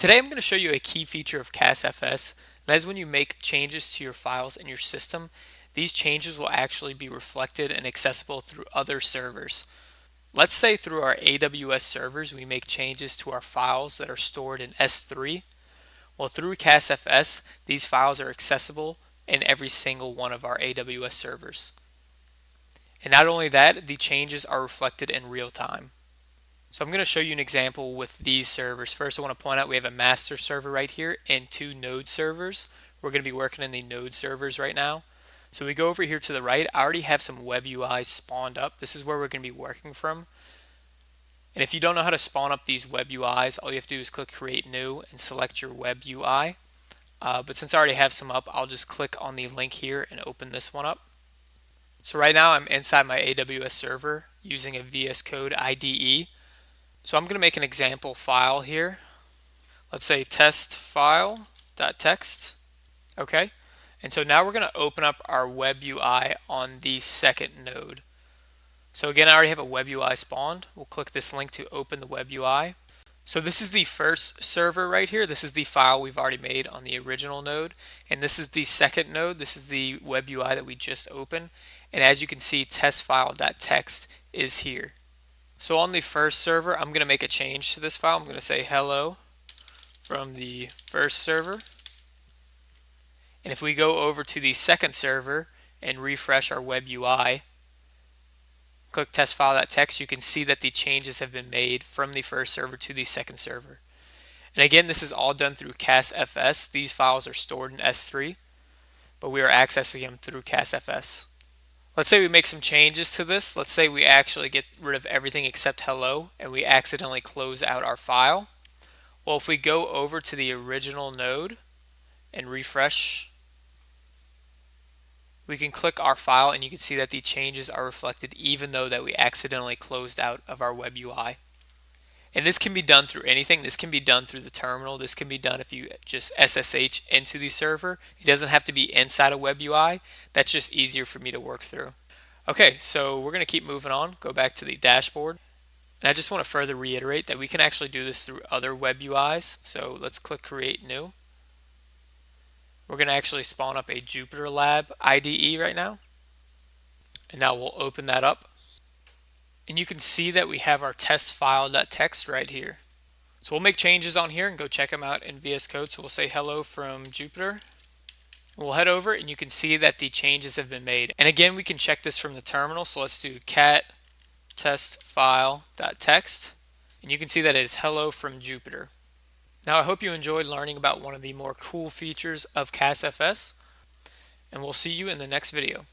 Today I'm going to show you a key feature of CASFS, and that is when you make changes to your files in your system, these changes will actually be reflected and accessible through other servers. Let's say through our AWS servers we make changes to our files that are stored in S3. Well, through CASFS, these files are accessible in every single one of our AWS servers. And not only that, the changes are reflected in real time. So I'm going to show you an example with these servers. First, I want to point out we have a master server right here and two node servers. We're going to be working in the node servers right now. So we go over here to the right. I already have some web UIs spawned up. This is where we're going to be working from. And if you don't know how to spawn up these web UIs, all you have to do is click Create New and select your web UI. But since I already have some up, I'll just click on the link here and open this one up. So right now I'm inside my AWS server using a VS Code IDE. So I'm going to make an example file here. Let's say test file.txt. Okay. And so now we're going to open up our web UI on the second node. So again, I already have a web UI spawned. We'll click this link to open the web UI. So this is the first server right here. This is the file we've already made on the original node. And this is the second node. This is the web UI that we just opened. And as you can see, test file.txt is here. So on the first server, I'm going to make a change to this file. I'm going to say hello from the first server. And if we go over to the second server and refresh our web UI, click test file.txt, you can see that the changes have been made from the first server to the second server. And again, this is all done through CASFS. These files are stored in S3, but we are accessing them through CASFS. Let's say we make some changes to this. Let's say we actually get rid of everything except hello and we accidentally close out our file. Well, if we go over to the original node and refresh, we can click our file and you can see that the changes are reflected even though that we accidentally closed out of our web UI. And this can be done through anything. This can be done through the terminal. This can be done if you just SSH into the server. It doesn't have to be inside a web UI. That's just easier for me to work through. Okay, so we're going to keep moving on. Go back to the dashboard. And I just want to further reiterate that we can actually do this through other web UIs. So let's click Create New. We're going to actually spawn up a Jupyter Lab IDE right now. And now we'll open that up. And you can see that we have our test file.txt right here. So we'll make changes on here and go check them out in VS Code. So we'll say hello from Jupyter. We'll head over and you can see that the changes have been made. And again, we can check this from the terminal. So let's do cat test file.txt. And you can see that it is hello from Jupyter. Now I hope you enjoyed learning about one of the more cool features of CASFS. And we'll see you in the next video.